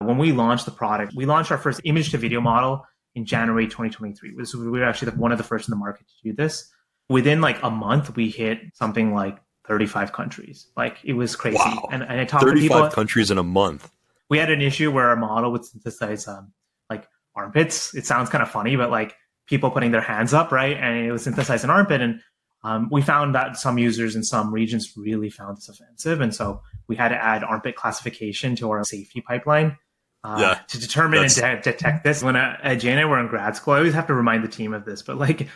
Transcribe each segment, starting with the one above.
when we launched the product, we launched our first image to video model in January 2023. We were actually one of the first in the market to do this. Within like a month, we hit something like 35 countries. Like it was crazy. Wow. And I talked to people. 35 countries in a month. We had an issue where our model would synthesize like armpits. It sounds kind of funny, but like people putting their hands up, right? And it would synthesize an armpit. And we found that some users in some regions really found this offensive. And so we had to add armpit classification to our safety pipeline to determine and detect this. When Jay and I were in grad school, I always have to remind the team of this, but like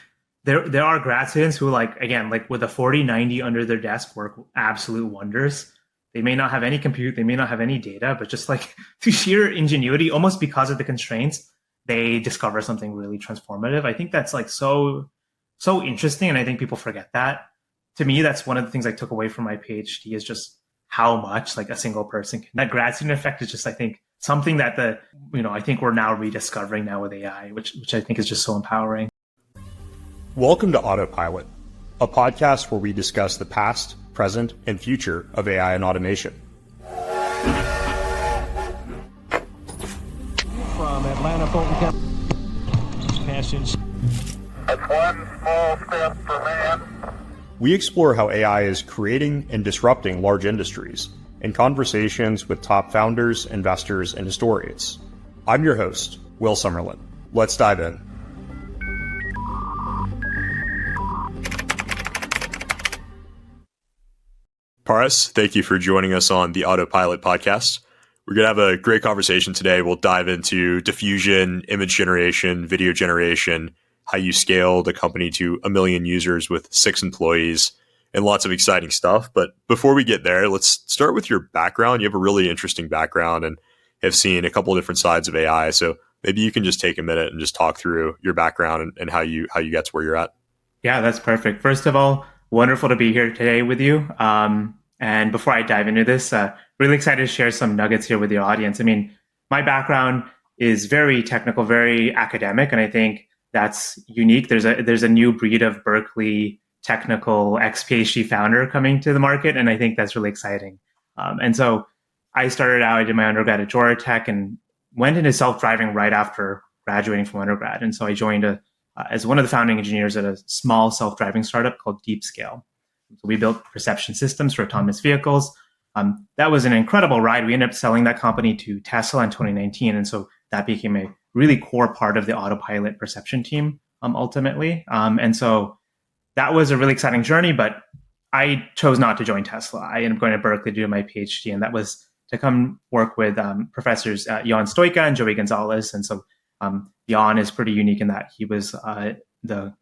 there are grad students who like, again, like with a 4090 under their desk work absolute wonders. They may not have any compute, they may not have any data, but just like through sheer ingenuity, almost because of the constraints, they discover something really transformative. I think that's like so interesting. And I think people forget that. To me, that's one of the things I took away from my PhD is just how much like a single person can. That grad student effect is just, I think, something that I think we're now rediscovering now with AI, which I think is just so empowering. Welcome to Autopilot, a podcast where we discuss the past, present, and future of AI and automation. From Atlanta, Fulton County. Passage. That's one small step for man. We explore how AI is creating and disrupting large industries in conversations with top founders, investors, and historians. I'm your host, Will Summerlin. Let's dive in. Paras, thank you for joining us on the Autopilot podcast. We're going to have a great conversation today. We'll dive into diffusion, image generation, video generation, how you scaled a company to 1 million users with 6 employees, and lots of exciting stuff. But before we get there, let's start with your background. You have a really interesting background and have seen a couple of different sides of AI. So maybe you can just take a minute and just talk through your background and how you got to where you're at. Yeah, that's perfect. First of all, wonderful to be here today with you. And before I dive into this, really excited to share some nuggets here with the audience. I mean, my background is very technical, very academic, and I think that's unique. There's a new breed of Berkeley technical ex-PhD founder coming to the market, and I think that's really exciting. And so I did my undergrad at Georgia Tech and went into self-driving right after graduating from undergrad. And so I joined as one of the founding engineers at a small self-driving startup called DeepScale. So we built perception systems for autonomous vehicles. That was an incredible ride. We ended up selling that company to Tesla in 2019. And so that became a really core part of the Autopilot perception team ultimately. And so that was a really exciting journey, but I chose not to join Tesla. I ended up going to Berkeley to do my PhD, and that was to come work with professors Jan Stoica and Joey Gonzalez. And so Jan is pretty unique in that he was the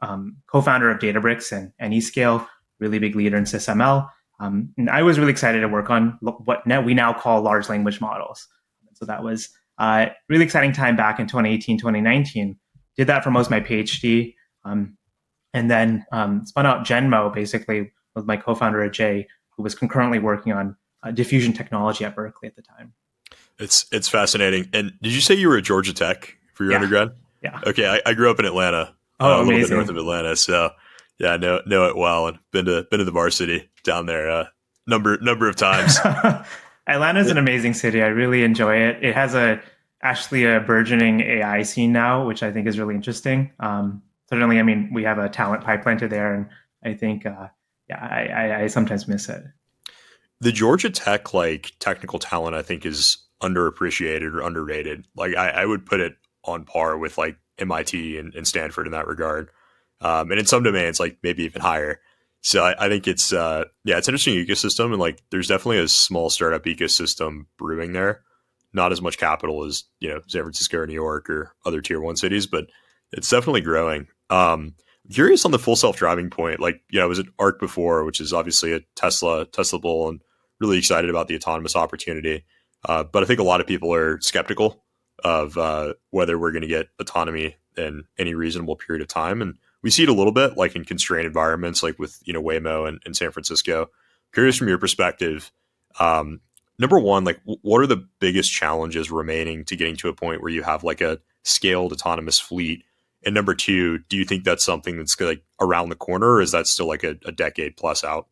co-founder of Databricks and eScale, really big leader in SysML. And I was really excited to work on what we now call large language models. So that was a really exciting time back in 2018, 2019. Did that for most of my PhD. And then spun out Genmo, basically, with my co-founder, Jay, who was concurrently working on diffusion technology at Berkeley at the time. It's fascinating. And did you say you were at Georgia Tech for your undergrad? Yeah. Okay, I grew up in Atlanta, a little bit north of Atlanta. So yeah, I know it well, and been to the varsity down there number of times. Atlanta is an amazing city. I really enjoy it. It has actually a burgeoning AI scene now, which I think is really interesting. Certainly, I mean, we have a talent pipeline to there, and I think, I sometimes miss it. The Georgia Tech technical talent, I think, is underappreciated or underrated. Like I would put it on par with like MIT and Stanford in that regard. And in some domains, like maybe even higher. So I think it's it's an interesting ecosystem, and like there's definitely a small startup ecosystem brewing there. Not as much capital as San Francisco or New York or other tier 1 cities, but it's definitely growing. Curious on the full self-driving point. Like I was at ARC before, which is obviously a Tesla bull, and really excited about the autonomous opportunity. But I think a lot of people are skeptical of whether we're going to get autonomy in any reasonable period of time, and we see it a little bit like in constrained environments, like with Waymo and San Francisco. Curious from your perspective, number one, like what are the biggest challenges remaining to getting to a point where you have like a scaled autonomous fleet? And number two, do you think that's something that's like around the corner, or is that still like a decade plus out?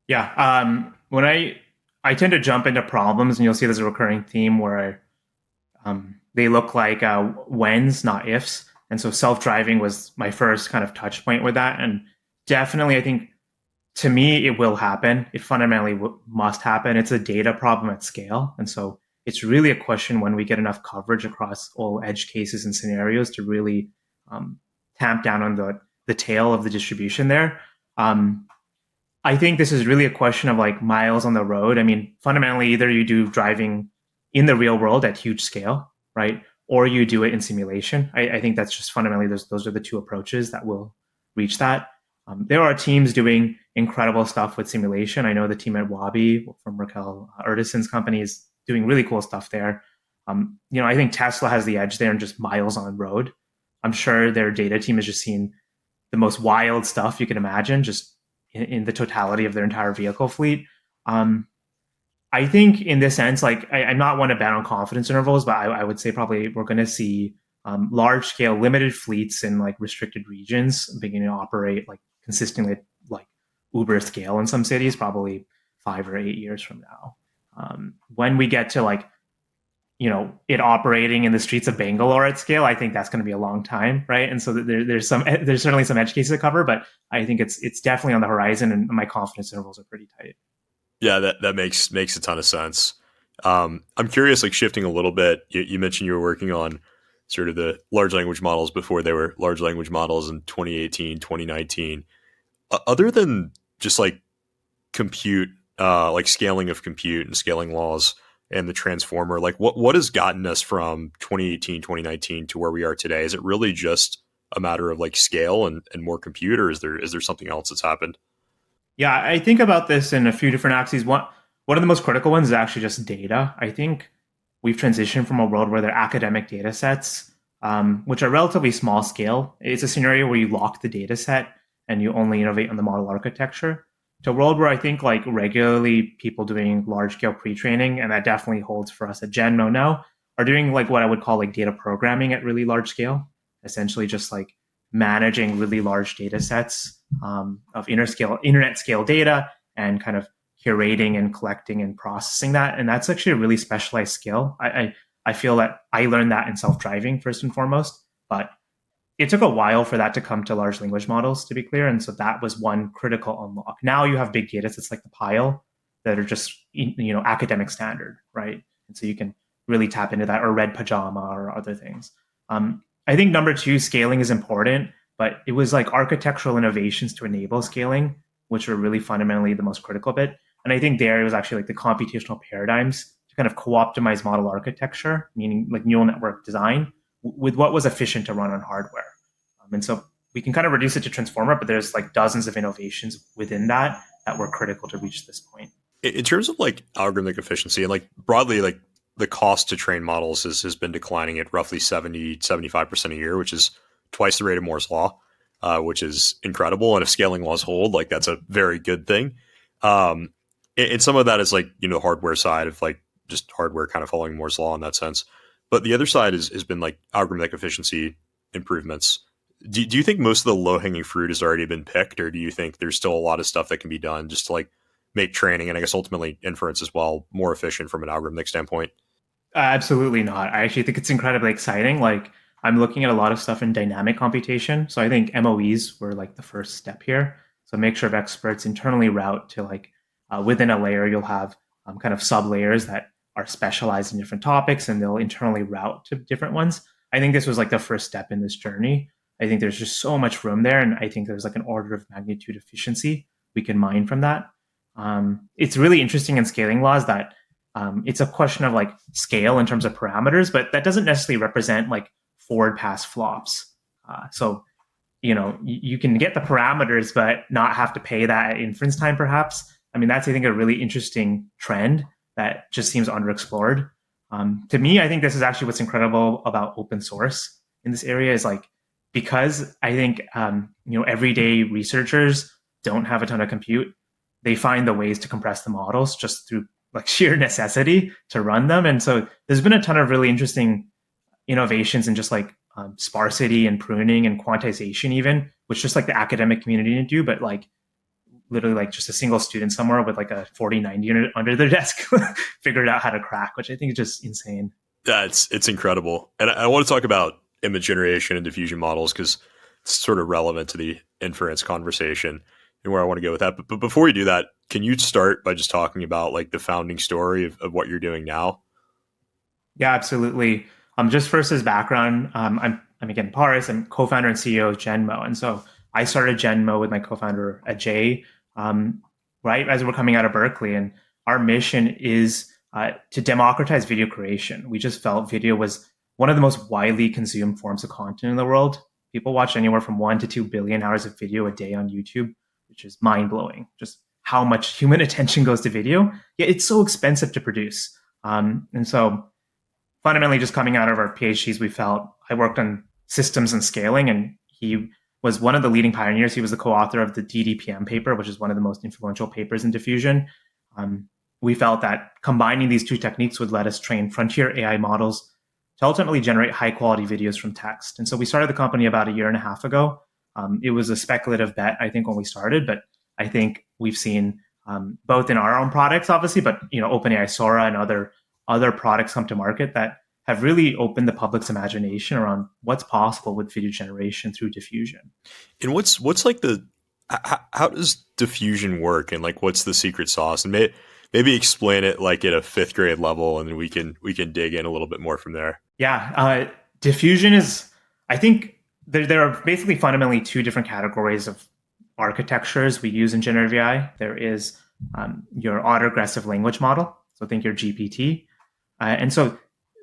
Yeah, when I tend to jump into problems, and you'll see there's a recurring theme where They look like whens, not ifs. And so self-driving was my first kind of touch point with that. And definitely, I think to me, it will happen. It fundamentally must happen. It's a data problem at scale. And so it's really a question when we get enough coverage across all edge cases and scenarios to really tamp down on the tail of the distribution there. I think this is really a question of like miles on the road. I mean, fundamentally, either you do driving in the real world at huge scale, right? Or you do it in simulation. I think that's just fundamentally those are the two approaches that will reach that. There are teams doing incredible stuff with simulation. I know the team at Wabi from Raquel Erdison's company is doing really cool stuff there. I think Tesla has the edge there and just miles on road. I'm sure their data team is just seeing the most wild stuff you can imagine, just in the totality of their entire vehicle fleet. I think in this sense, like I'm not one to bet on confidence intervals, but I would say probably we're going to see large scale limited fleets in like restricted regions beginning to operate like consistently like Uber scale in some cities, probably 5 or 8 years from now. When we get to like, it operating in the streets of Bangalore at scale, I think that's going to be a long time, right? And so there's certainly some edge cases to cover, but I think it's definitely on the horizon, and my confidence intervals are pretty tight. Yeah, that makes a ton of sense. I'm curious, like shifting a little bit, you mentioned you were working on sort of the large language models before they were large language models in 2018, 2019. Other than just like compute, like scaling of compute and scaling laws and the transformer, like what has gotten us from 2018, 2019 to where we are today? Is it really just a matter of like scale and more compute, or is there something else that's happened? Yeah, I think about this in a few different axes. One of the most critical ones is actually just data. I think we've transitioned from a world where there are academic data sets, which are relatively small scale. It's a scenario where you lock the data set and you only innovate on the model architecture, to a world where I think like regularly people doing large scale pre-training, and that definitely holds for us at Genmo now, are doing like what I would call like data programming at really large scale, essentially just like managing really large data sets of internet scale data and kind of curating and collecting and processing that. And that's actually a really specialized skill. I feel that I learned that in self-driving first and foremost, but it took a while for that to come to large language models, to be clear. And so that was one critical unlock. Now you have big data sets like the pile that are just, academic standard, right? And so you can really tap into that, or red pajama or other things. I think number two, scaling is important, but it was like architectural innovations to enable scaling, which were really fundamentally the most critical bit. And I think there it was actually like the computational paradigms to kind of co-optimize model architecture, meaning like neural network design, with what was efficient to run on hardware. And so we can kind of reduce it to transformer, but there's like dozens of innovations within that were critical to reach this point. In terms of like algorithmic efficiency and like broadly, like the cost to train models has been declining at roughly 75% a year, which is twice the rate of Moore's law, which is incredible. And if scaling laws hold, like that's a very good thing. And some of that is like, the hardware side of like just hardware kind of following Moore's law in that sense. But the other side has been like algorithmic efficiency improvements. Do you think most of the low hanging fruit has already been picked, or do you think there's still a lot of stuff that can be done just to like make training and I guess ultimately inference as well more efficient from an algorithmic standpoint? Absolutely not. I actually think it's incredibly exciting. Like I'm looking at a lot of stuff in dynamic computation. So I think MOEs were like the first step here. So make sure of experts internally route to like within a layer, you'll have kind of sub layers that are specialized in different topics, and they'll internally route to different ones. I think this was like the first step in this journey. I think there's just so much room there. And I think there's like an order of magnitude efficiency we can mine from that. It's really interesting in scaling laws that it's a question of like scale in terms of parameters, but that doesn't necessarily represent like forward pass flops. So, you can get the parameters, but not have to pay that at inference time, perhaps. I mean, that's, I think, a really interesting trend that just seems underexplored. To me, I think this is actually what's incredible about open source in this area is like, because I think, everyday researchers don't have a ton of compute, they find the ways to compress the models just through like sheer necessity to run them. And so there's been a ton of really interesting innovations in just like sparsity and pruning and quantization even, which just like the academic community didn't do, but like literally like just a single student somewhere with like a 4090 unit under their desk figured out how to crack, which I think is just insane. It's incredible. And I want to talk about image generation and diffusion models because it's sort of relevant to the inference conversation and where I want to go with that. But before we do that, can you start by just talking about like the founding story of what you're doing now? Yeah, absolutely. Just first as background, I'm again Paras. I'm co-founder and CEO of Genmo, and so I started Genmo with my co-founder at Jay, right as we're coming out of Berkeley, and our mission is to democratize video creation. We just felt video was one of the most widely consumed forms of content in the world. People watch anywhere from 1 to 2 billion hours of video a day on YouTube, which is mind blowing. Just how much human attention goes to video. Yet it's so expensive to produce, and so fundamentally just coming out of our PhDs, we felt I worked on systems and scaling, and he was one of the leading pioneers. He was the co-author of the DDPM paper, which is one of the most influential papers in diffusion. We felt that combining these two techniques would let us train frontier AI models to ultimately generate high quality videos from text. And so we started the company about a year and a half ago. It was a speculative bet, I think, when we started, but I think we've seen both in our own products, obviously, but OpenAI Sora and other products come to market that have really opened the public's imagination around what's possible with video generation through diffusion. And what's like how does diffusion work, and like what's the secret sauce? And maybe explain it like at a fifth grade level, and then we can dig in a little bit more from there. Yeah, diffusion is, I think there are basically fundamentally two different categories of architectures we use in generative AI. There is your autoregressive language model, so think your GPT. And so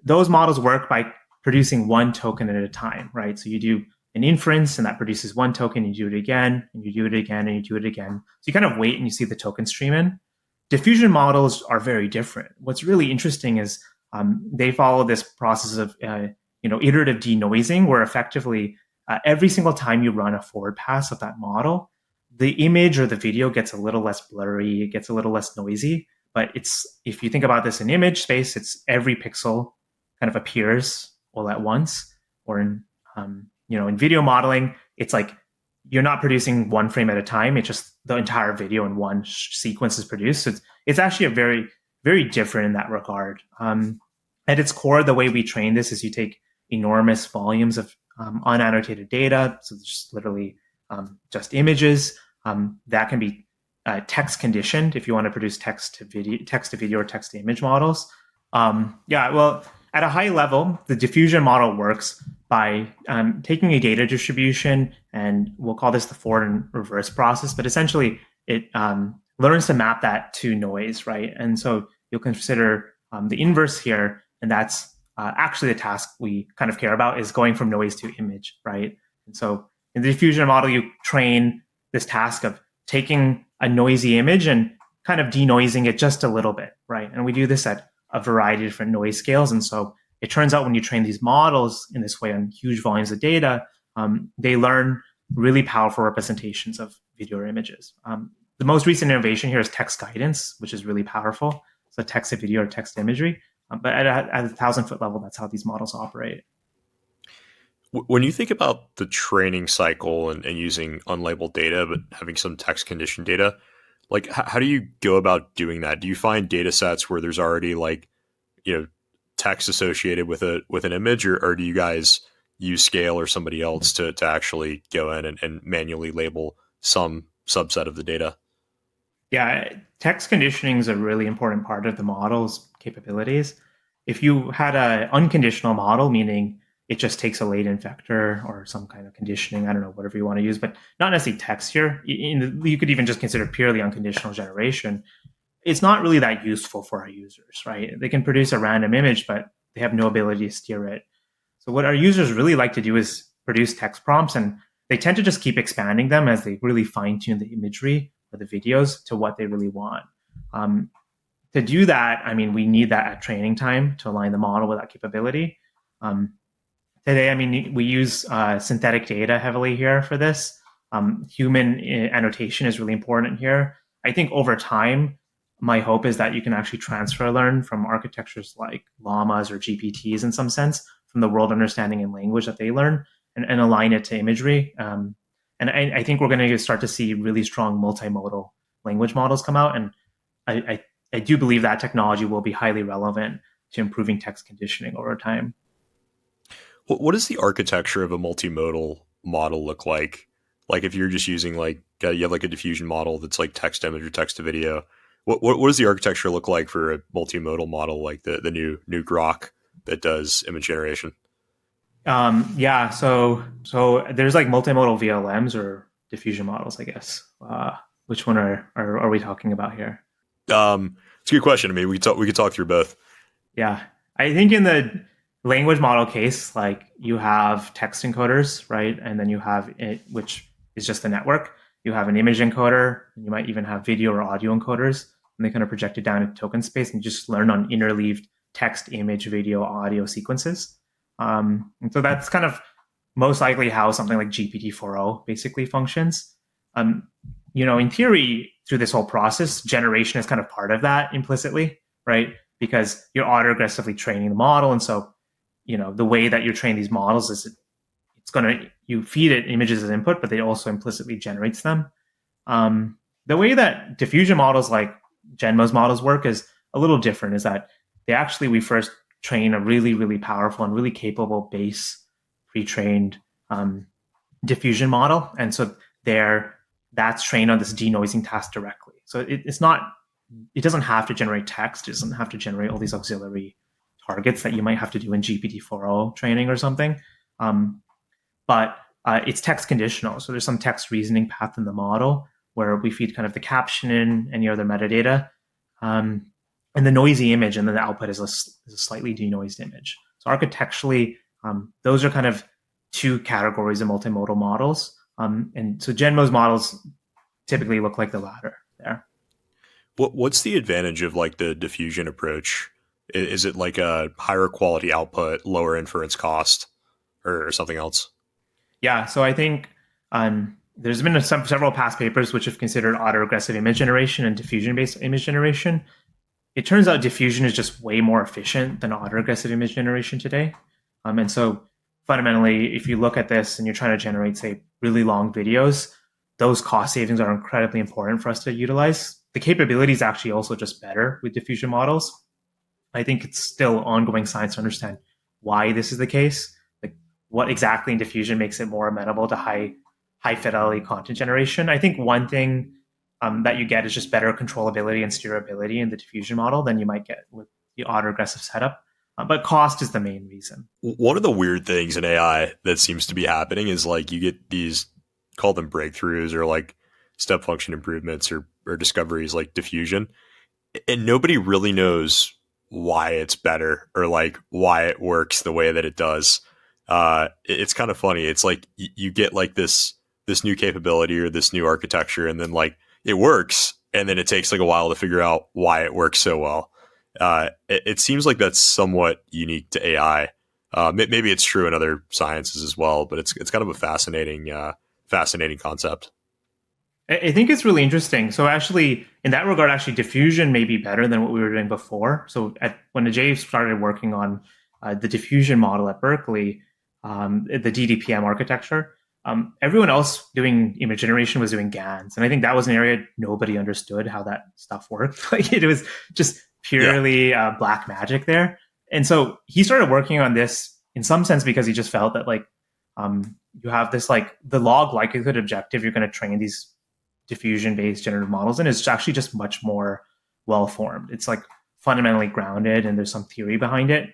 those models work by producing one token at a time, right? So you do an inference and that produces one token, you do it again, and you do it again, and you do it again. So you kind of wait and you see the token stream in. Diffusion models are very different. What's really interesting is they follow this process of iterative denoising, where effectively every single time you run a forward pass of that model, the image or the video gets a little less blurry, it gets a little less noisy. But if you think about this in image space, it's every pixel kind of appears all at once. Or in in video modeling, it's like you're not producing one frame at a time. It's just the entire video in one sequence is produced. So it's actually a very, very different in that regard. At its core, the way we train this is you take enormous volumes of unannotated data, so just literally just images. That can be text conditioned if you want to produce text to video or text to image models. Well, at a high level, the diffusion model works by taking a data distribution, and we'll call this the forward and reverse process, but essentially it learns to map that to noise, right? And so you'll consider the inverse here, and that's actually the task we kind of care about, is going from noise to image, right? And so in the diffusion model, you train this task of taking a noisy image and kind of denoising it just a little bit, right? And we do this at a variety of different noise scales. And so it turns out when you train these models in this way on huge volumes of data, they learn really powerful representations of video or images. The most recent innovation here is text guidance, which is really powerful. So text to video or text to imagery. But at a 1,000-foot level, that's how these models operate. When you think about the training cycle and using unlabeled data, but having some text conditioned data, like how do you go about doing that? Do you find data sets where there's already text associated with an image, or do you guys use Scale or somebody else to actually go in and manually label some subset of the data? Yeah, text conditioning is a really important part of the model's capabilities. If you had an unconditional model, meaning it just takes a latent vector or some kind of conditioning, I don't know, whatever you want to use, but not necessarily text here. You could even just consider purely unconditional generation. It's not really that useful for our users, right? They can produce a random image, but they have no ability to steer it. So what our users really like to do is produce text prompts, and they tend to just keep expanding them as they really fine-tune the imagery or the videos to what they really want. To do that, we need that at training time to align the model with that capability. Today, we use synthetic data heavily here for this. Human annotation is really important here. I think over time, my hope is that you can actually transfer learn from architectures like llamas or GPTs in some sense, from the world understanding and language that they learn, and align it to imagery. And I think we're going to start to see really strong multimodal language models come out. And I do believe that technology will be highly relevant to improving text conditioning over time. What does the architecture of a multimodal model look like? Like if you're just using like you have like a diffusion model that's like text to image or text to video. What does the architecture look like for a multimodal model like the new Grok that does image generation? Yeah, so there's like multimodal VLMs or diffusion models, I guess. Which one are we talking about here? It's a good question. I mean, we could talk through both. Yeah, I think in the language model case, like you have text encoders, right? And then you have it, which is just the network. You have an image encoder, and you might even have video or audio encoders, and they kind of project it down into token space and just learn on interleaved text, image, video, audio sequences. And so that's kind of most likely how something like GPT-4o basically functions. In theory, through this whole process, generation is kind of part of that implicitly, right? Because you're autoaggressively training the model. And so, the way that you train these models is you feed it images as input, but they also implicitly generates them. The way that diffusion models like Genmo's models work is a little different, is that we first train a really, really powerful and really capable base pre-trained diffusion model. And so that's trained on this denoising task directly. So it doesn't have to generate text. It doesn't have to generate all these auxiliary targets that you might have to do in GPT-4o training or something. But it's text conditional. So there's some text reasoning path in the model where we feed kind of the caption in, any other metadata, and the noisy image, and then the output is a slightly denoised image. So architecturally, those are kind of two categories of multimodal models. And so Genmo's models typically look like the latter there. What's the advantage of like the diffusion approach? Is it like a higher quality output, lower inference cost, or something else? Yeah, so I think there's been several past papers which have considered autoaggressive image generation and diffusion-based image generation. It turns out diffusion is just way more efficient than autoaggressive image generation today. And so fundamentally, if you look at this and you're trying to generate, say, really long videos, those cost savings are incredibly important for us to utilize. The capability is actually also just better with diffusion models. I think it's still ongoing science to understand why this is the case. Like what exactly in diffusion makes it more amenable to high fidelity content generation. I think one thing that you get is just better controllability and steerability in the diffusion model than you might get with the autoaggressive setup. But cost is the main reason. One of the weird things in AI that seems to be happening is like you get these, call them breakthroughs or like step function improvements or discoveries like diffusion, and nobody really knows why it's better or like why it works the way that it does. It's kind of funny. It's like you get like this new capability or this new architecture, and then like it works, and then it takes like a while to figure out why it works so well. It seems like that's somewhat unique to AI. Maybe it's true in other sciences as well, but it's kind of a fascinating concept. I think it's really interesting. So actually, in that regard, actually diffusion may be better than what we were doing before. So when Ajay started working on the diffusion model at Berkeley, the DDPM architecture, everyone else doing image generation was doing GANs. And I think that was an area nobody understood how that stuff worked. Like it was just purely black magic there. And so he started working on this in some sense because he just felt that like you have this like the log likelihood objective you're going to train these diffusion-based generative models, and it's actually just much more well-formed. It's like fundamentally grounded, and there's some theory behind it.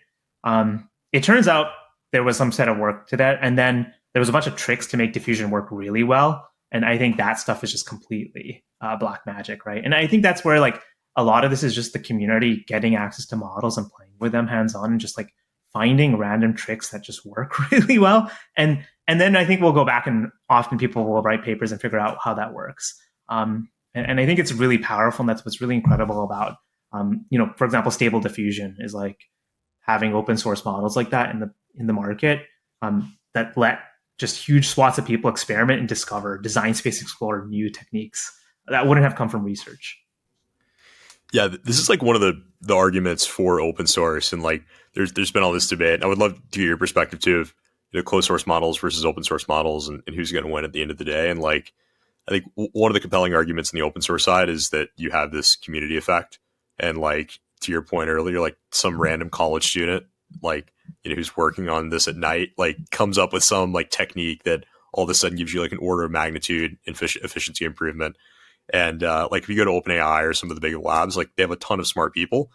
It turns out there was some set of work to that, and then there was a bunch of tricks to make diffusion work really well. And I think that stuff is just completely black magic, right? And I think that's where like a lot of this is just the community getting access to models and playing with them hands-on, and just like finding random tricks that just work really well. And then I think we'll go back, and often people will write papers and figure out how that works. And I think it's really powerful, and that's what's really incredible about, for example, stable diffusion is like having open source models like that in the market that let just huge swaths of people experiment and discover, design space, explore new techniques that wouldn't have come from research. Yeah, this is like one of the arguments for open source, and like there's been all this debate. And I would love to get your perspective too of closed source models versus open source models, and who's going to win at the end of the day. And like I think one of the compelling arguments in the open source side is that you have this community effect, and like to your point earlier, like some random college student, like, who's working on this at night, like comes up with some like technique that all of a sudden gives you like an order of magnitude efficiency improvement. And like if you go to OpenAI or some of the big labs, like they have a ton of smart people.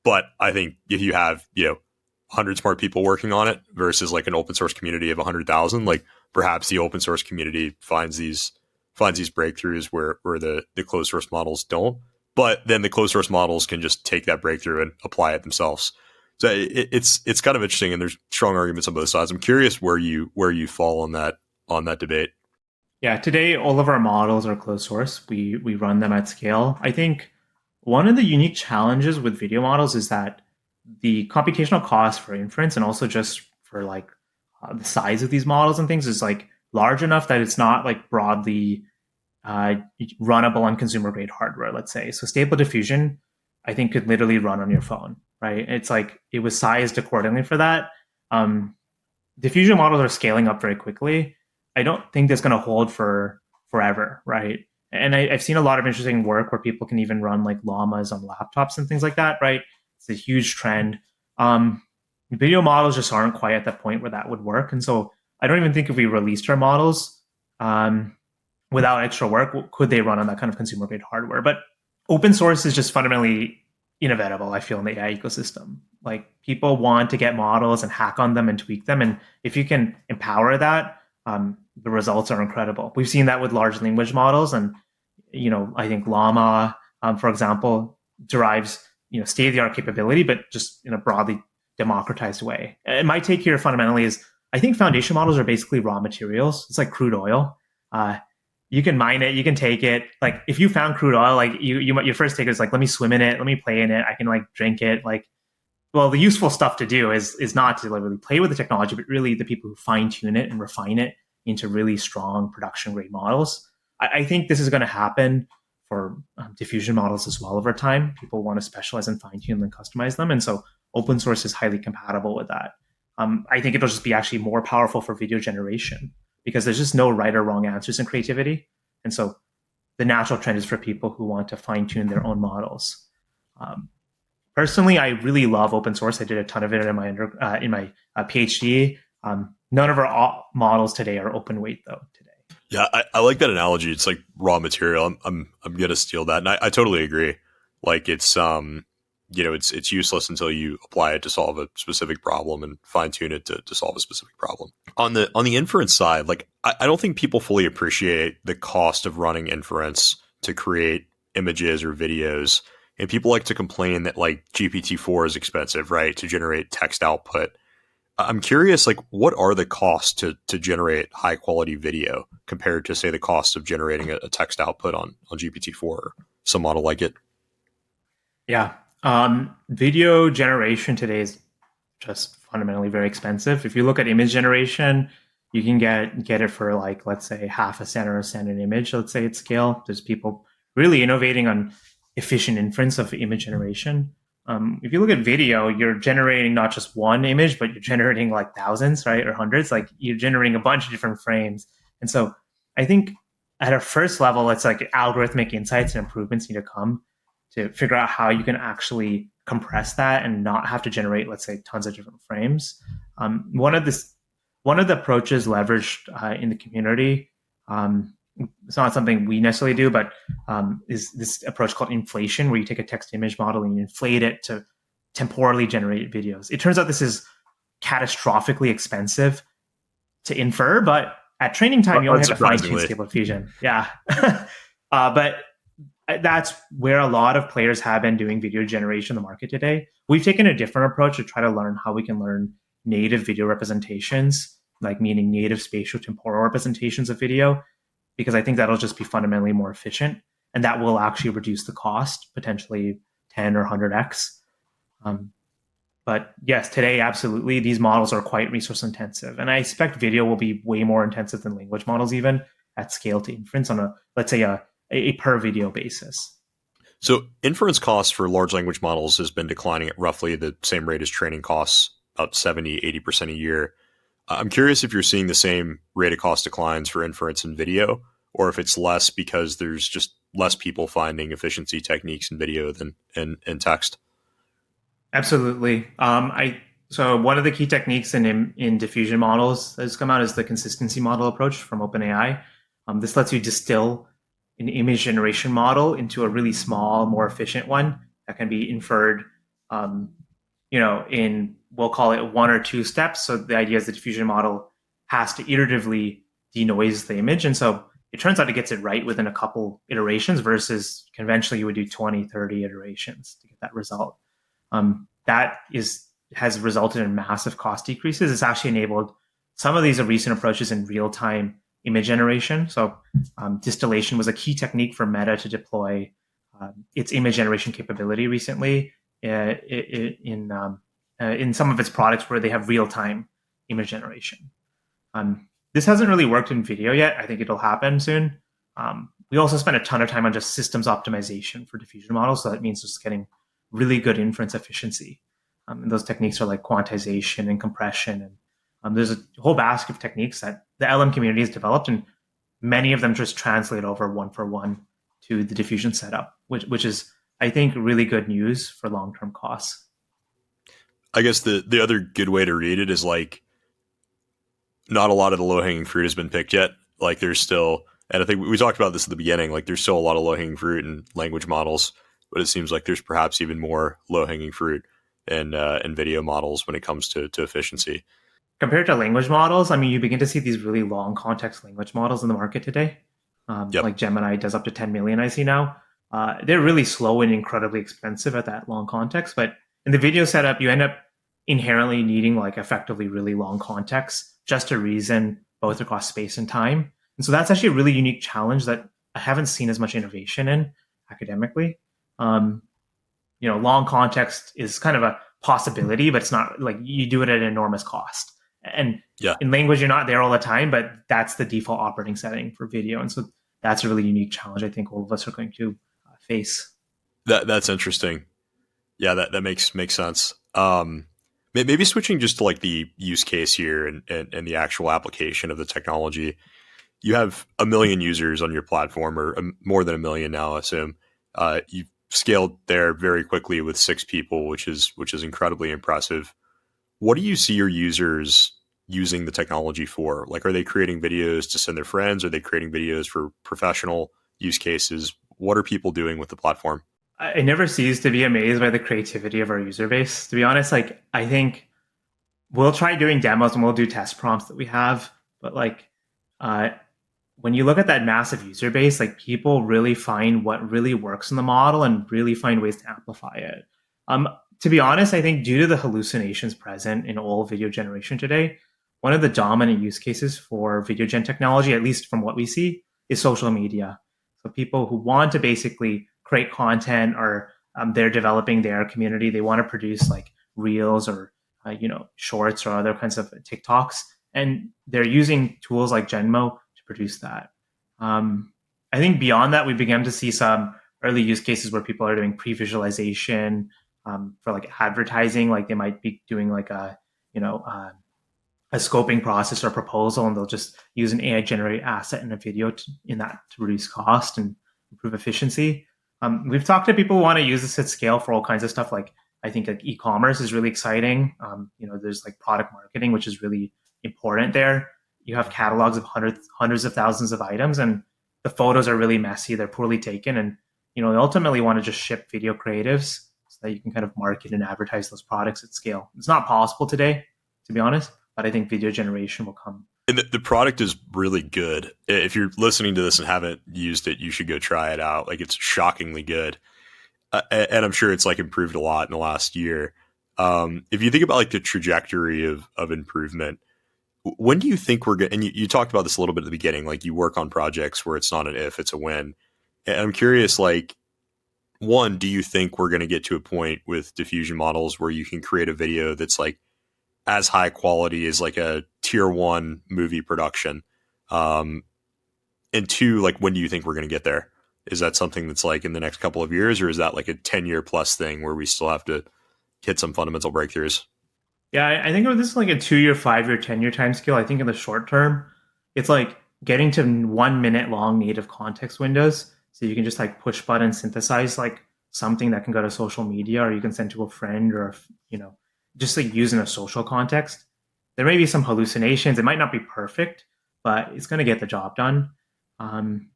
But I think if you have, 100 smart people working on it versus like an open source community of 100,000, like perhaps the open source community finds these breakthroughs where the closed source models don't. But then the closed source models can just take that breakthrough and apply it themselves. So it's kind of interesting, and there's strong arguments on both sides. I'm curious where you fall on that debate. Yeah, today all of our models are closed source. We run them at scale. I think one of the unique challenges with video models is that the computational cost for inference and also just for like the size of these models and things is like large enough that it's not like broadly runnable on consumer grade hardware, let's say. So Stable Diffusion, I think, could literally run on your phone, right? It's like it was sized accordingly for that. Diffusion models are scaling up very quickly. I don't think that's going to hold for forever, right? And I've seen a lot of interesting work where people can even run like llamas on laptops and things like that, right? It's a huge trend. Video models just aren't quite at that point where that would work. And so I don't even think if we released our models without extra work, could they run on that kind of consumer grade hardware? But open source is just fundamentally inevitable, I feel, in the AI ecosystem. Like people want to get models and hack on them and tweak them. And if you can empower that, the results are incredible. We've seen that with large language models. And, I think Llama, for example, derives, state-of-the-art capability, but just in a broadly democratized way. And my take here fundamentally is I think foundation models are basically raw materials. It's like crude oil. You can mine it, you can take it. Like if you found crude oil, like your first take is like, let me swim in it, let me play in it. I can like drink it. Like, well, the useful stuff to do is not to like really play with the technology, but really the people who fine tune it and refine it into really strong production grade models. I think this is going to happen for diffusion models as well over time. People want to specialize and fine tune and customize them. And so open source is highly compatible with that. I think it'll just be actually more powerful for video generation because there's just no right or wrong answers in creativity. And so the natural trend is for people who want to fine tune their own models. Personally, I really love open source. I did a ton of it in my PhD. None of our models today are open weight though today. Yeah, I like that analogy. It's like raw material. I'm gonna steal that, and I totally agree. Like it's it's useless until you apply it to solve a specific problem and fine tune it to solve a specific problem. On the inference side, like I don't think people fully appreciate the cost of running inference to create images or videos. And people like to complain that like GPT-4 is expensive, right, to generate text output. I'm curious, like, what are the costs to generate high quality video compared to, say, the cost of generating a text output on GPT-4 or some model like it? Yeah. Video generation today is just fundamentally very expensive. If you look at image generation, you can get it for like, let's say, half a cent or a cent an image, let's say at scale. There's people really innovating on efficient inference of image generation. If you look at video, you're generating not just one image, but you're generating like thousands, right? Or hundreds, like you're generating a bunch of different frames. And so I think at a first level, it's like algorithmic insights and improvements need to come to figure out how you can actually compress that and not have to generate, let's say, tons of different frames. One of the approaches leveraged in the community, it's not something we necessarily do, but is this approach called inflation, where you take a text image model and you inflate it to temporally generate videos. It turns out this is catastrophically expensive to infer, but at training time, you only have to fine-tune Stable Diffusion. Yeah. But that's where a lot of players have been doing video generation in the market today. We've taken a different approach to try to learn how we can learn native video representations, like meaning native spatial temporal representations of video, because I think that'll just be fundamentally more efficient, and that will actually reduce the cost, potentially 10 or 100x. But yes, today, absolutely, these models are quite resource intensive. And I expect video will be way more intensive than language models, even at scale to inference on let's say, a per video basis. So inference costs for large language models has been declining at roughly the same rate as training costs, about 70, 80% a year. I'm curious if you're seeing the same rate of cost declines for inference in video, or if it's less because there's just less people finding efficiency techniques in video than in text. Absolutely. So one of the key techniques in diffusion models that's come out is the consistency model approach from OpenAI. This lets you distill an image generation model into a really small, more efficient one that can be inferred, um, in we'll call it one or two steps. So the idea is the diffusion model has to iteratively denoise the image, and so it turns out it gets it right within a couple iterations versus conventionally you would do 20, 30 iterations to get that result. That has resulted in massive cost decreases. It's actually enabled some of these recent approaches in real time image generation. So distillation was a key technique for Meta to deploy its image generation capability recently in some of its products where they have real time image generation. This hasn't really worked in video yet. I think it'll happen soon. We also spent a ton of time on just systems optimization for diffusion models. So that means just getting really good inference efficiency. And those techniques are like quantization and compression. And there's a whole basket of techniques that the LM community has developed, and many of them just translate over one for one to the diffusion setup, which is, I think, really good news for long-term costs. I guess the other good way to read it is like not a lot of the low-hanging fruit has been picked yet. Like there's still, and I think we talked about this at the beginning, like there's still a lot of low-hanging fruit in language models, but it seems like there's perhaps even more low-hanging fruit in video models when it comes to efficiency. Compared to language models, I mean, you begin to see these really long context language models in the market today. Yep. Like Gemini does up to 10 million, I see now. They're really slow and incredibly expensive at that long context. But in the video setup, you end up inherently needing like effectively really long context just to reason both across space and time. And so that's actually a really unique challenge that I haven't seen as much innovation in academically. Long context is kind of a possibility, but it's not like you do it at an enormous cost. And in language, you're not there all the time, but that's the default operating setting for video. And so that's a really unique challenge I think all of us are going to face. That's interesting. Yeah, that makes sense. Maybe switching just to like the use case here and the actual application of the technology. You have 1 million users on your platform, or more than 1 million now, I assume. You've scaled there very quickly with 6 people, which is incredibly impressive. What do you see your users using the technology for? Like, are they creating videos to send their friends? Are they creating videos for professional use cases? What are people doing with the platform? I never cease to be amazed by the creativity of our user base. To be honest, like I think we'll try doing demos and we'll do test prompts that we have, but like when you look at that massive user base, like people really find what really works in the model and really find ways to amplify it. To be honest, I think due to the hallucinations present in all video generation today, one of the dominant use cases for video gen technology, at least from what we see, is social media. So people who want to basically create content, or they're developing their community, they want to produce like reels or shorts or other kinds of TikToks, and they're using tools like Genmo to produce that. I think beyond that, we began to see some early use cases where people are doing pre-visualization for like advertising. Like they might be doing like a scoping process or proposal, and they'll just use an AI generated asset in a video to reduce cost and improve efficiency. We've talked to people who want to use this at scale for all kinds of stuff. Like I think like e-commerce is really exciting. There's like product marketing, which is really important there. You have catalogs of hundreds of thousands of items, and the photos are really messy. They're poorly taken, and they ultimately want to just ship video creatives so that you can kind of market and advertise those products at scale. It's not possible today, to be honest, but I think video generation will come. And the product is really good. If you're listening to this and haven't used it, you should go try it out. Like it's shockingly good. And I'm sure it's like improved a lot in the last year. If you think about like the trajectory of improvement, when do you think we're going to, and you talked about this a little bit at the beginning, like you work on projects where it's not an if, it's a when. And I'm curious, like, one, do you think we're going to get to a point with diffusion models where you can create a video that's like as high quality as like a tier 1 movie production? And 2, like, when do you think we're going to get there? Is that something that's like in the next couple of years, or is that like a 10-year plus thing where we still have to hit some fundamental breakthroughs? Yeah, I think this is like a 2-year, 5-year, 10-year time scale. I think in the short term, it's like getting to 1 minute long native context windows. So you can just like push button synthesize like something that can go to social media or you can send to a friend or, just like use in a social context. There may be some hallucinations. It might not be perfect, but it's going to get the job done.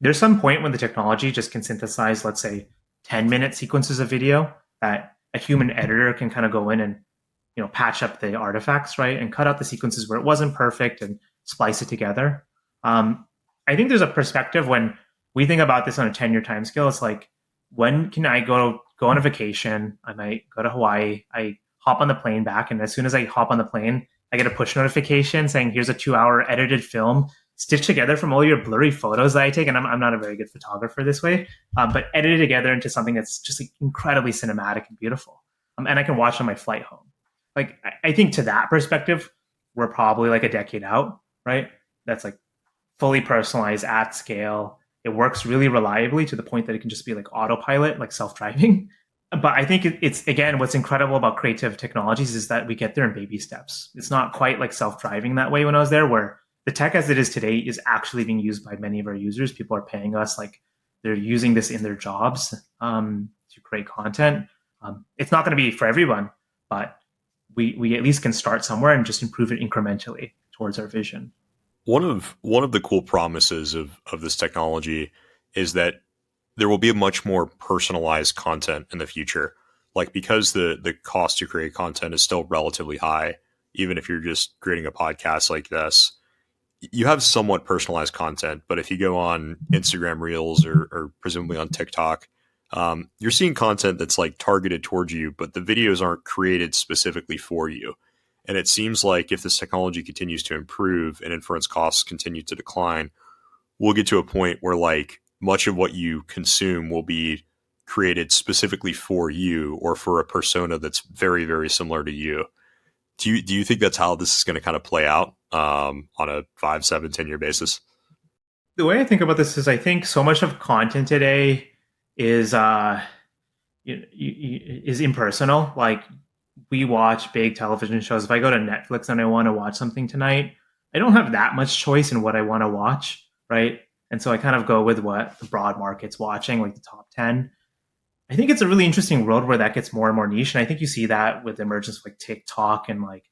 There's some point when the technology just can synthesize, let's say, 10-minute sequences of video that a human editor can kind of go in and patch up the artifacts, right, and cut out the sequences where it wasn't perfect and splice it together. I think there's a perspective when we think about this on a 10-year time scale. It's like, when can I go on a vacation? I might go to Hawaii. I hop on the plane back, and as soon as I hop on the plane, I get a push notification saying, here's a 2-hour edited film stitched together from all your blurry photos that I take. And I'm not a very good photographer this way, but edited together into something that's just like incredibly cinematic and beautiful. And I can watch on my flight home. Like, I think to that perspective, we're probably like a decade out, right? That's like fully personalized at scale. It works really reliably to the point that it can just be like autopilot, like self-driving. But I think it's, again, what's incredible about creative technologies is that we get there in baby steps. It's not quite like self-driving that way when I was there, where the tech as it is today is actually being used by many of our users. People are paying us, like they're using this in their jobs to create content. It's not going to be for everyone, but we at least can start somewhere and just improve it incrementally towards our vision. One of the cool promises of this technology is that there will be a much more personalized content in the future. Like, because the cost to create content is still relatively high, even if you're just creating a podcast like this, you have somewhat personalized content. But if you go on Instagram Reels or presumably on TikTok, you're seeing content that's like targeted towards you, but the videos aren't created specifically for you. And it seems like if this technology continues to improve and inference costs continue to decline, we'll get to a point where like much of what you consume will be created specifically for you or for a persona that's very, very similar to you. Do you think that's how this is going to kind of play out on a 5, 7, 10-year basis? The way I think about this is, I think so much of content today is is impersonal. Like, we watch big television shows. If I go to Netflix and I want to watch something tonight, I don't have that much choice in what I want to watch, right? And so I kind of go with what the broad market's watching, like the top 10. I think it's a really interesting road where that gets more and more niche. And I think you see that with the emergence of like TikTok and like,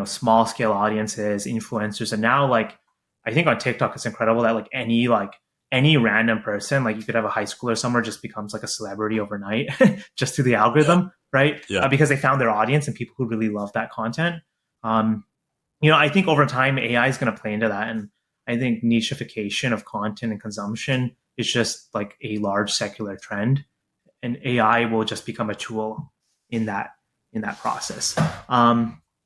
small scale audiences, influencers. And now, like, I think on TikTok, it's incredible that like any random person, like you could have a high schooler somewhere, just becomes like a celebrity overnight just through the algorithm, right? Yeah. Because they found their audience and people who really love that content. I think over time, AI is going to play into that. And I think nicheification of content and consumption is just like a large secular trend. And AI will just become a tool in that process.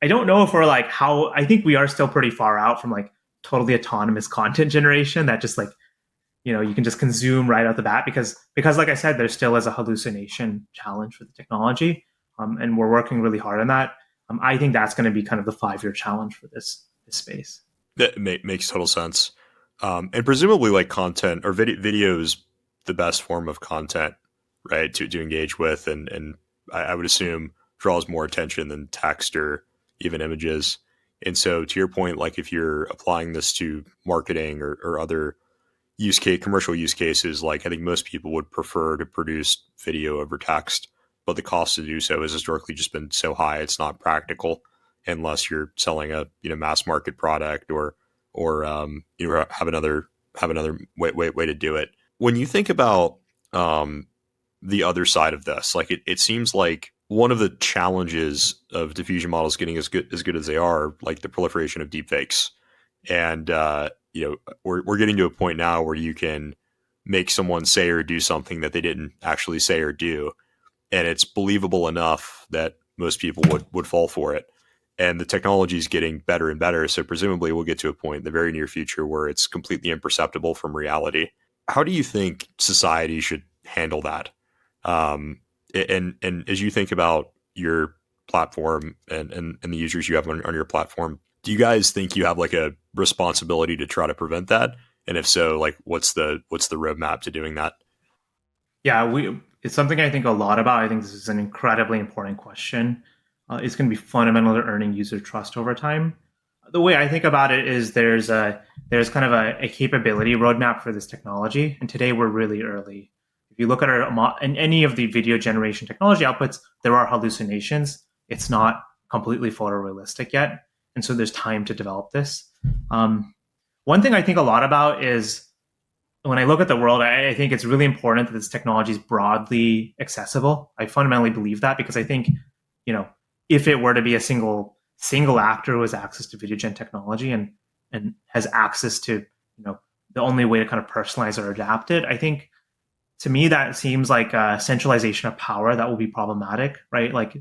I don't know if we're like I think we are still pretty far out from like totally autonomous content generation that just like, you can just consume right out the bat because like I said, there still is a hallucination challenge for the technology. And we're working really hard on that. I think that's going to be kind of the 5-year challenge for this space. That makes total sense. And presumably like content or video is the best form of content, right, to engage with. And I would assume draws more attention than text or even images. And so to your point, like if you're applying this to marketing or other commercial use cases, like I think most people would prefer to produce video over text, but the cost to do so has historically just been so high, it's not practical unless you're selling a mass market product or you have another way to do it. When you think about the other side of this, like it seems like one of the challenges of diffusion models getting as good as they are, like the proliferation of deepfakes, and we're getting to a point now where you can make someone say or do something that they didn't actually say or do, and it's believable enough that most people would fall for it. And the technology is getting better and better, so presumably we'll get to a point in the very near future where it's completely imperceptible from reality. How do you think society should handle that? And as you think about your platform and the users you have on your platform, do you guys think you have like a responsibility to try to prevent that? And if so, like what's the roadmap to doing that? Yeah, it's something I think a lot about. I think this is an incredibly important question. It's going to be fundamental to earning user trust over time. The way I think about it is there's kind of a capability roadmap for this technology, and today we're really early. If If you look at in any of the video generation technology outputs, there are hallucinations. It's not completely photorealistic yet. And so there's time to develop this. One thing I think a lot about is when I look at the world, I think it's really important that this technology is broadly accessible. I fundamentally believe that because I think, if it were to be a single actor who has access to video gen technology and has access to, the only way to kind of personalize or adapt it, I think to me that seems like a centralization of power that will be problematic, right? Like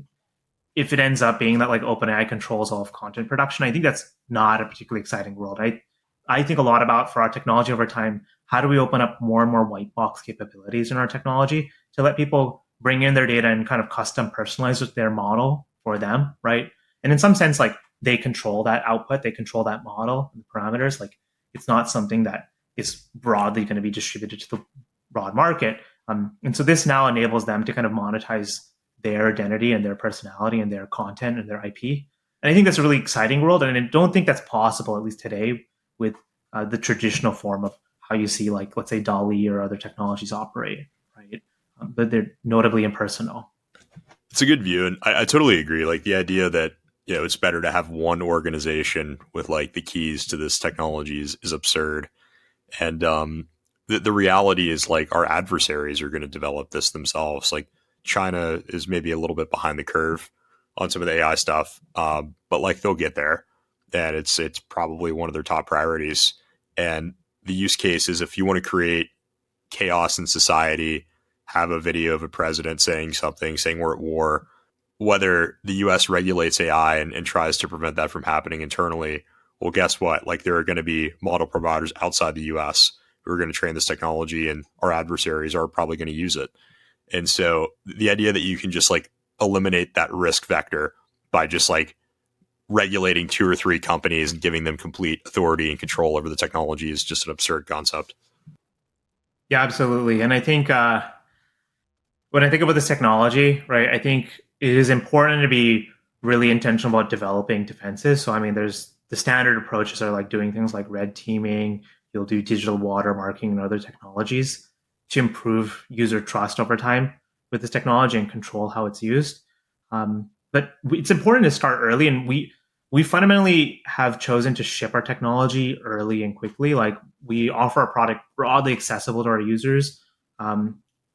if it ends up being that like OpenAI controls all of content production, I think that's not a particularly exciting world. I think a lot about for our technology over time, how do we open up more and more white box capabilities in our technology to let people bring in their data and kind of custom personalize their model for them, right? And in some sense, like they control that output, they control that model and the parameters. Like it's not something that is broadly going to be distributed to the broad market. And so this now enables them to kind of monetize their identity and their personality and their content and their IP. And I think that's a really exciting world. And I don't think that's possible, at least today, with the traditional form of how you see, like, let's say DALL-E or other technologies operate, right? But they're notably impersonal. It's a good view. And I totally agree. Like the idea that, it's better to have one organization with like the keys to this technology is absurd. And the reality is like our adversaries are going to develop this themselves. Like China is maybe a little bit behind the curve on some of the AI stuff, but like they'll get there. And it's probably one of their top priorities. And the use case is if you want to create chaos in society, have a video of a president saying something, saying we're at war, whether the US regulates AI and tries to prevent that from happening internally, well, guess what? Like there are going to be model providers outside the US who are going to train this technology, and our adversaries are probably going to use it. And so the idea that you can just like eliminate that risk vector by just like regulating 2 or 3 companies and giving them complete authority and control over the technology is just an absurd concept. Yeah, absolutely. And I think when I think about this technology, right, I think it is important to be really intentional about developing defenses. So, I mean, there's the standard approaches are like doing things like red teaming. You'll do digital watermarking and other technologies to improve user trust over time with this technology and control how it's used. But it's important to start early, and we fundamentally have chosen to ship our technology early and quickly. Like we offer a product broadly accessible to our users.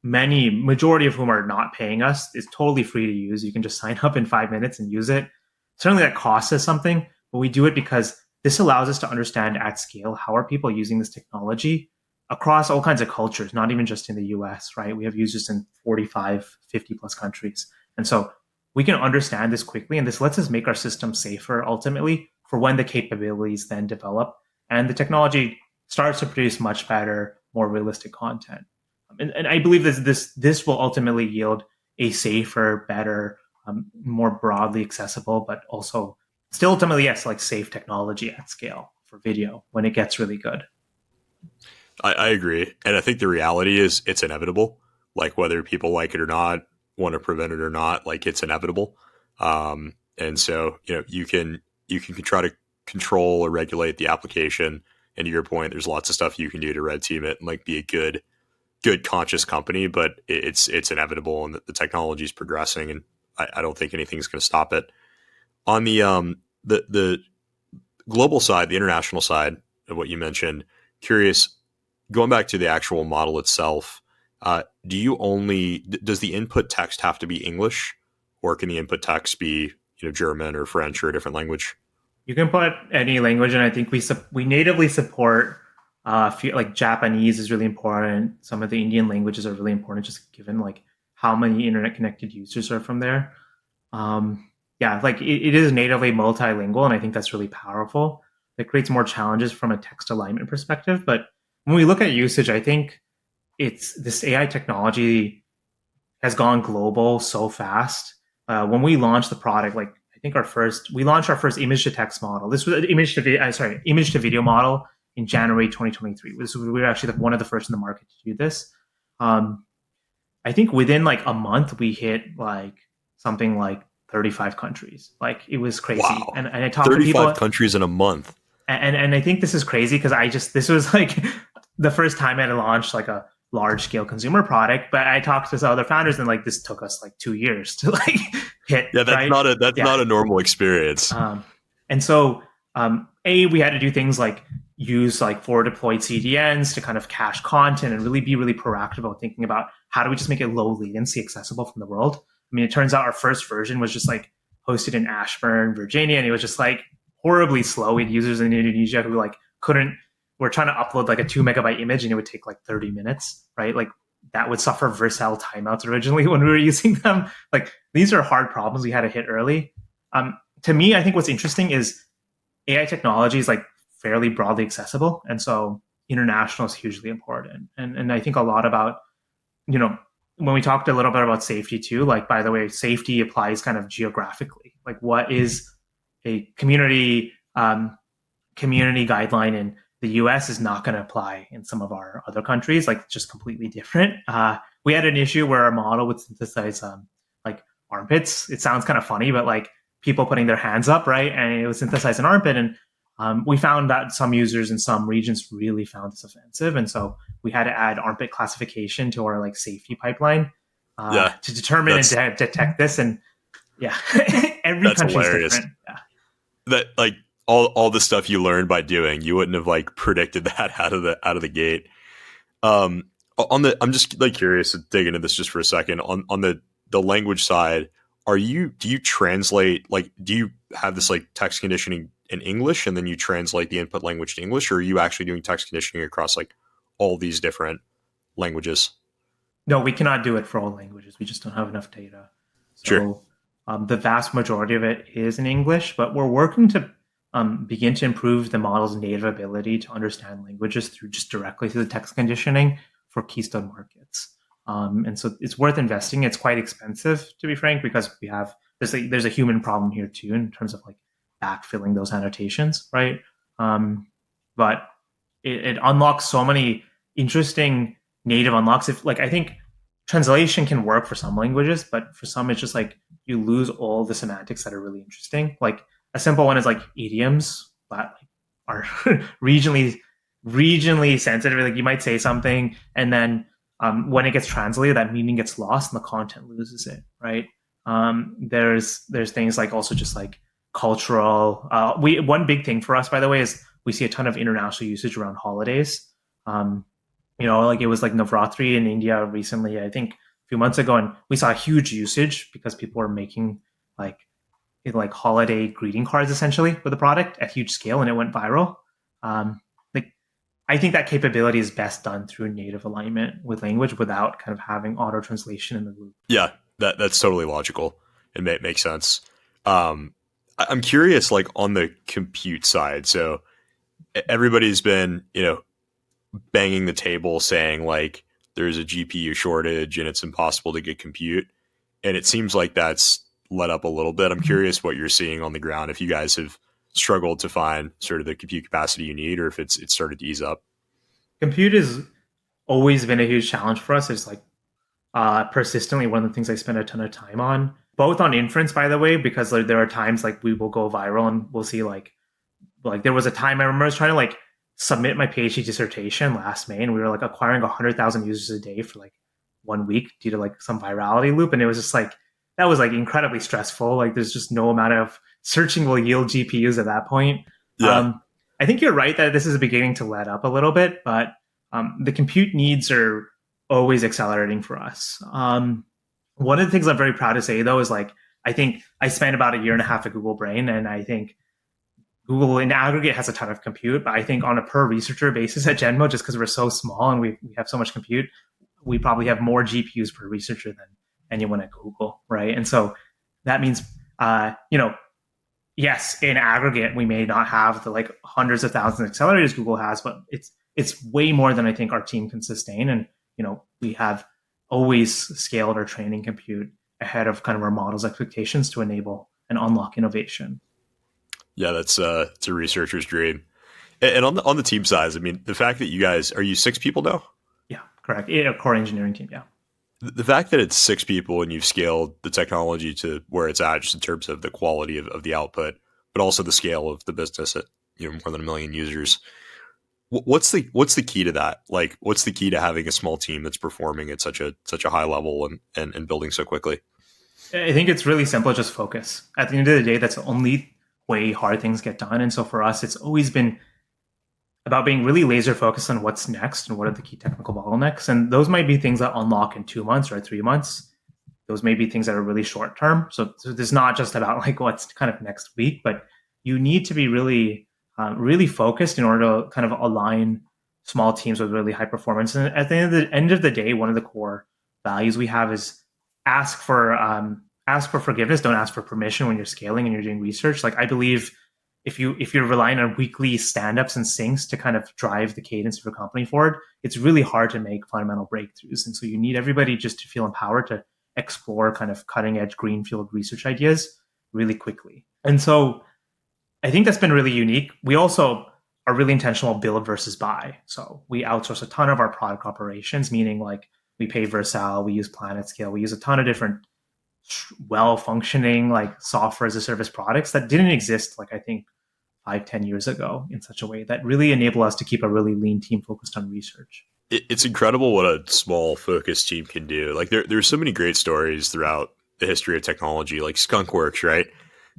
Majority of whom are not paying us, is totally free to use. You can just sign up in 5 minutes and use it. Certainly that costs us something, but we do it because this allows us to understand at scale how are people using this technology across all kinds of cultures, not even just in the US, right? We have users in 45, 50 plus countries. And so we can understand this quickly, and this lets us make our system safer ultimately for when the capabilities then develop and the technology starts to produce much better, more realistic content. And I believe this will ultimately yield a safer, better, more broadly accessible, but also still ultimately, yes, like safe technology at scale for video when it gets really good. I agree. And I think the reality is it's inevitable. Like whether people like it or not, want to prevent it or not, like it's inevitable. And so, you can try to control or regulate the application. And to your point, there's lots of stuff you can do to red team it and like be a good conscious company, but it's inevitable, and the technology is progressing, and I don't think anything's going to stop it. On the global side, the international side of what you mentioned, curious, going back to the actual model itself, does the input text have to be English, or can the input text be German or French or a different language? You can put any language, and I think we natively support like Japanese is really important. Some of the Indian languages are really important, just given like how many internet connected users are from there. Like it is natively multilingual, and I think that's really powerful. It creates more challenges from a text alignment perspective. But when we look at usage, I think it's this AI technology has gone global so fast. When we launched the product, like I think we launched our first image to text model. This was image to video model in January 2023. We were actually one of the first in the market to do this. I think within like a month, we hit like something like 35 countries. Like it was crazy. Wow. And I talked to people. 35 countries in a month. And I think this is crazy because this was like the first time I had launched like a large scale consumer product. But I talked to some other founders, and like this took us like 2 years to like hit. Yeah, that's right? not a normal experience. And so we had to do things like use like forward deployed CDNs to kind of cache content and really be really proactive about thinking about how do we just make it low latency accessible from the world. I mean, it turns out our first version was just like hosted in Ashburn, Virginia, and it was just like horribly slow. We had users in Indonesia who like we're trying to upload like a 2 megabyte image and it would take like 30 minutes, right? Like that would suffer Vercel timeouts originally when we were using them. Like these are hard problems we had to hit early. To me, I think what's interesting is AI technology is like fairly broadly accessible. And so international is hugely important. And I think a lot about, when we talked a little bit about safety too, like, by the way, safety applies kind of geographically. Like what is a community guideline in the US is not going to apply in some of our other countries, like just completely different. We had an issue where our model would synthesize like armpits. It sounds kind of funny, but like people putting their hands up, right? And it would synthesize an armpit. And we found that some users in some regions really found this offensive. And so we had to add armpit classification to our like safety pipeline to determine and to detect this. And every country is different. Yeah. That like all the stuff you learned by doing, you wouldn't have like predicted that out of the gate. I'm just like curious to dig into this just for a second on the language side. Do you translate, like, do you have this like text conditioning in English and then you translate the input language to English, or are you actually doing text conditioning across like all these different languages? No, we cannot do it for all languages. We just don't have enough data. So, sure. The vast majority of it is in English, but we're working to begin to improve the model's native ability to understand languages through just directly through the text conditioning for keystone markets. And so it's worth investing. It's quite expensive, to be frank, because there's a human problem here too in terms of like backfilling those annotations, right? But it unlocks so many interesting native unlocks. I think translation can work for some languages, but for some it's just like you lose all the semantics that are really interesting. Like a simple one is like idioms that are regionally sensitive. Like you might say something and then when it gets translated, that meaning gets lost and the content loses it, right? There's things like also just like cultural. One big thing for us, by the way, is we see a ton of international usage around holidays. Like it was like Navratri in India recently, I think a few months ago, and we saw a huge usage because people were making like holiday greeting cards essentially with the product at huge scale, and it went viral. I think that capability is best done through native alignment with language without kind of having auto translation in the loop. Yeah, that's totally logical. It makes sense. I'm curious, like on the compute side. So everybody's been, banging the table saying like there's a GPU shortage and it's impossible to get compute. And it seems like that's let up a little bit. I'm curious what you're seeing on the ground, if you guys have struggled to find sort of the compute capacity you need, or if it's started to ease up. Compute has always been a huge challenge for us. It's like persistently one of the things I spend a ton of time on, both on inference, by the way, because there are times like we will go viral and we'll see like there was a time I remember I was trying to like submit my PhD dissertation last May, and we were like acquiring 100,000 users a day for like 1 week due to like some virality loop. And it was just like, that was like incredibly stressful. Like there's just no amount of searching will yield GPUs at that point. Yeah. I think you're right that this is beginning to let up a little bit, but the compute needs are always accelerating for us. One of the things I'm very proud to say though is like, I think I spent about 1.5 years at Google Brain, and I think Google in aggregate has a ton of compute, but I think on a per researcher basis at Genmo, just because we're so small and we have so much compute, we probably have more GPUs per researcher than anyone at Google, right? And so that means, yes, in aggregate, we may not have the like hundreds of thousands of accelerators Google has, but it's way more than I think our team can sustain. And, we have always scaled our training compute ahead of kind of our model's expectations to enable and unlock innovation. Yeah, it's a researcher's dream. And on the team size, I mean, the fact that you guys, are you 6 people now? Yeah, correct. A core engineering team, yeah. The fact that it's 6 people and you've scaled the technology to where it's at, just in terms of the quality of the output, but also the scale of the business at more than 1 million users. What's the key to that? Like, what's the key to having a small team that's performing at such a high level and building so quickly? I think it's really simple, just focus. At the end of the day, that's the only way hard things get done. And so for us, it's always been about being really laser focused on what's next and what are the key technical bottlenecks. And those might be things that unlock in 2 months or 3 months. Those may be things that are really short term. So it's not just about like what's kind of next week, but you need to be really focused in order to kind of align small teams with really high performance. And at the end of the day, one of the core values we have is ask for forgiveness. Don't ask for permission when you're scaling and you're doing research. Like I believe if you're relying on weekly stand-ups and syncs to kind of drive the cadence of your company forward, it's really hard to make fundamental breakthroughs. And so you need everybody just to feel empowered to explore kind of cutting edge greenfield research ideas really quickly. And so I think that's been really unique. We also are really intentional build versus buy. So we outsource a ton of our product operations, meaning like we pay Versal, we use PlanetScale, we use a ton of different well-functioning like software as a service products that didn't exist like I think 5-10 years ago in such a way that really enable us to keep a really lean team focused on research. It's incredible what a small focused team can do. Like there's so many great stories throughout the history of technology, like Skunkworks, right?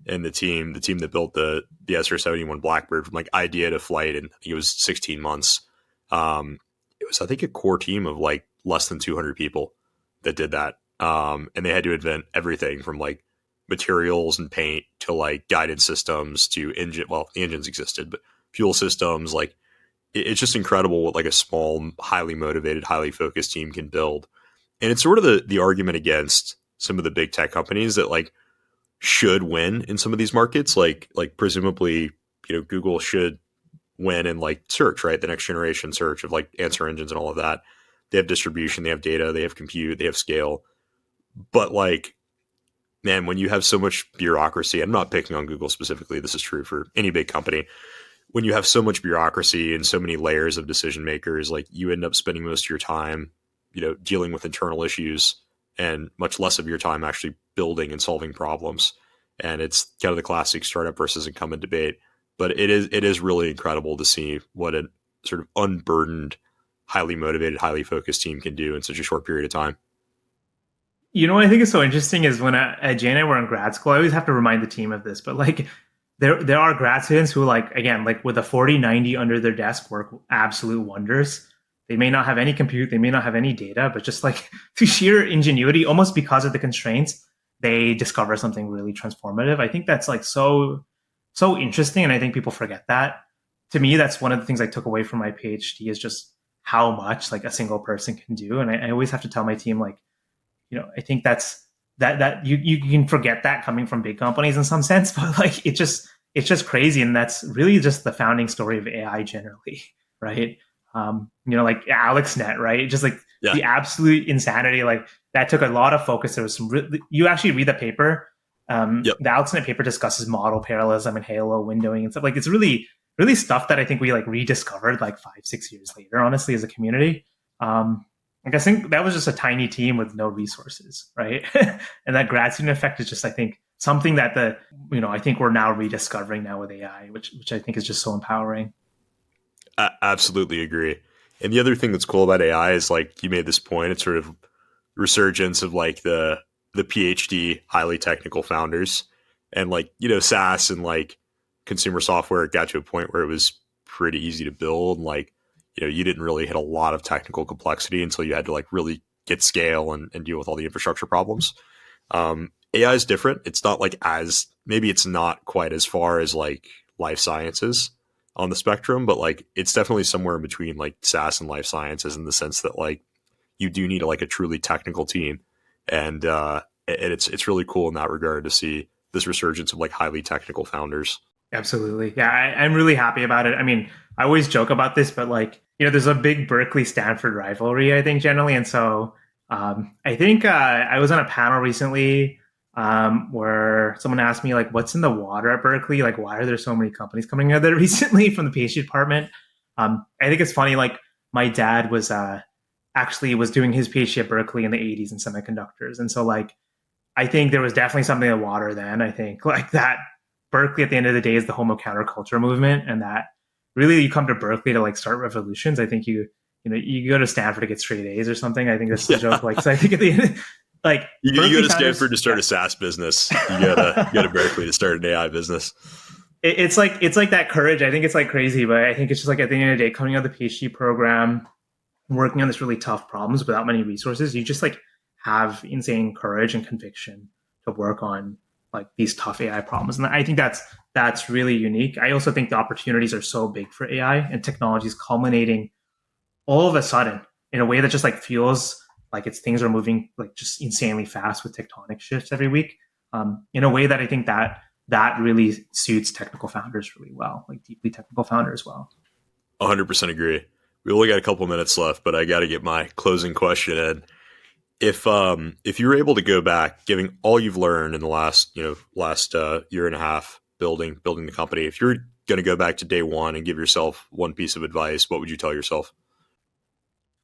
And the team that built the SR-71 Blackbird from like idea to flight in I think it was 16 months. It was I think a core team of like less than 200 people that did that. And they had to invent everything from like materials and paint to like guidance systems to engine. Well, the engines existed, but fuel systems. Like it's just incredible what like a small, highly motivated, highly focused team can build. And it's sort of the argument against some of the big tech companies that like should win in some of these markets. Like presumably, Google should win in like search, right? The next generation search of like answer engines and all of that. They have distribution, they have data, they have compute, they have scale. But like, man, when you have so much bureaucracy, I'm not picking on Google specifically, this is true for any big company. When you have so much bureaucracy and so many layers of decision makers, like you end up spending most of your time, dealing with internal issues and much less of your time actually building and solving problems. And it's kind of the classic startup versus incumbent debate. But it is really incredible to see what a sort of unburdened, highly motivated, highly focused team can do in such a short period of time. What I think is so interesting is when Jay and I were in grad school, I always have to remind the team of this, but like there are grad students who like, again, like with a 4090 under their desk work absolute wonders. They may not have any compute, they may not have any data, but just like through sheer ingenuity, almost because of the constraints, they discover something really transformative. I think that's like so interesting. And I think people forget that. To me, that's one of the things I took away from my PhD is just how much like a single person can do. And I always have to tell my team, like, I think that's that you can forget that coming from big companies in some sense, but like it's just crazy. And that's really just the founding story of AI generally, right? Like AlexNet, right? Just like the absolute insanity, like that took a lot of focus. There was you actually read the paper. The AlexNet paper discusses model parallelism and halo windowing and stuff. Like it's really, really stuff that I think we like rediscovered like 5-6 years later, honestly, as a community. Like I think that was just a tiny team with no resources, right? And that grad student effect is just, I think, something that I think we're now rediscovering now with AI, which I think is just so empowering. I absolutely agree. And the other thing that's cool about AI is like you made this point, it's sort of resurgence of like the PhD highly technical founders and like, SaaS and like consumer software got to a point where it was pretty easy to build. And like, you didn't really hit a lot of technical complexity until you had to like really get scale and deal with all the infrastructure problems. AI is different. It's not like maybe it's not quite as far as like life sciences on the spectrum, but like it's definitely somewhere in between like SaaS and life sciences in the sense that like you do need a truly technical team. And it's really cool in that regard to see this resurgence of like highly technical founders. Absolutely. Yeah, I'm really happy about it. I mean, I always joke about this, but like, there's a big Berkeley-Stanford rivalry, I think, generally. And so I think I was on a panel recently where someone asked me, like, what's in the water at Berkeley? Like, why are there so many companies coming out there recently from the PhD department? I think it's funny, like, my dad was doing his PhD at Berkeley in the 80s in semiconductors. And so, like, I think there was definitely something in the water then. I think, like, that Berkeley, at the end of the day, is the home of counterculture movement, and that really you come to Berkeley to like start revolutions. I think you go to Stanford to get straight A's or something. I think that's the joke. Like, so I think at the end, like you Berkeley go to founders, Stanford to start a SaaS business. You go to Berkeley to start an AI business. It's like that courage. I think it's like crazy, but I think it's just like at the end of the day, coming out of the PhD program, working on this really tough problems without many resources, you just like have insane courage and conviction to work on like these tough AI problems. And I think that's really unique. I also think the opportunities are so big for AI and technologies culminating all of a sudden in a way that just like feels like things are moving like just insanely fast with tectonic shifts every week. In a way that I think that really suits technical founders really well, like deeply technical founders well. 100% agree. We only got a couple minutes left, but I got to get my closing question in. If you were able to go back, giving all you've learned in the last year and a half building the company, if you're going to go back to day one and give yourself one piece of advice, what would you tell yourself?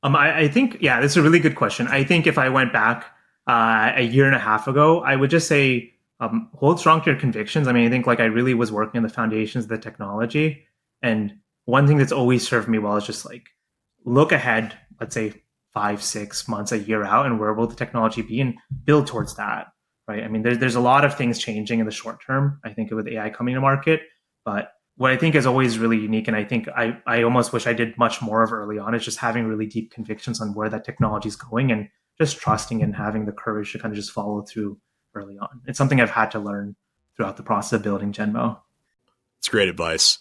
I think, yeah, this is a really good question. I think if I went back a year and a half ago, I would just say hold strong to your convictions. I mean, I think like I really was working on the foundations of the technology, and one thing that's always served me well is just like look ahead, let's say 5, 6 months, a year out, and where will the technology be, and build towards that, right? I mean, there's a lot of things changing in the short term, I think, with AI coming to market. But what I think is always really unique, and I think I almost wish I did much more of early on, is just having really deep convictions on where that technology is going and just trusting and having the courage to kind of just follow through early on. It's something I've had to learn throughout the process of building Genmo. It's great advice.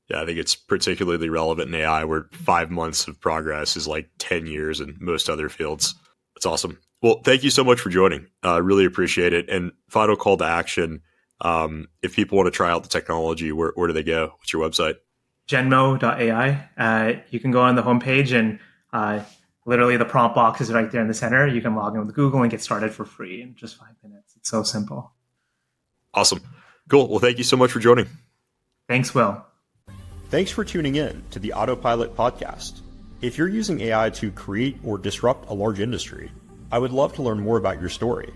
Yeah, I think it's particularly relevant in AI, where 5 months of progress is like 10 years in most other fields. That's awesome. Well, thank you so much for joining. Really appreciate it. And final call to action. If people want to try out the technology, where do they go? What's your website? Genmo.ai. You can go on the homepage and literally the prompt box is right there in the center. You can log in with Google and get started for free in just 5 minutes. It's so simple. Awesome. Cool. Well, thank you so much for joining. Thanks, Will. Thanks for tuning in to the Autopilot podcast. If you're using AI to create or disrupt a large industry, I would love to learn more about your story.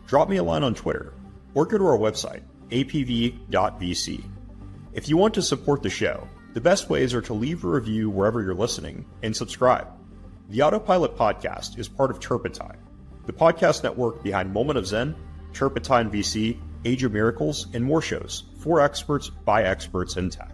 Drop me a line on Twitter or go to our website, apv.vc. If you want to support the show, the best ways are to leave a review wherever you're listening and subscribe. The Autopilot podcast is part of Turpentine, the podcast network behind Moment of Zen, Turpentine VC, Age of Miracles, and more shows for experts by experts in tech.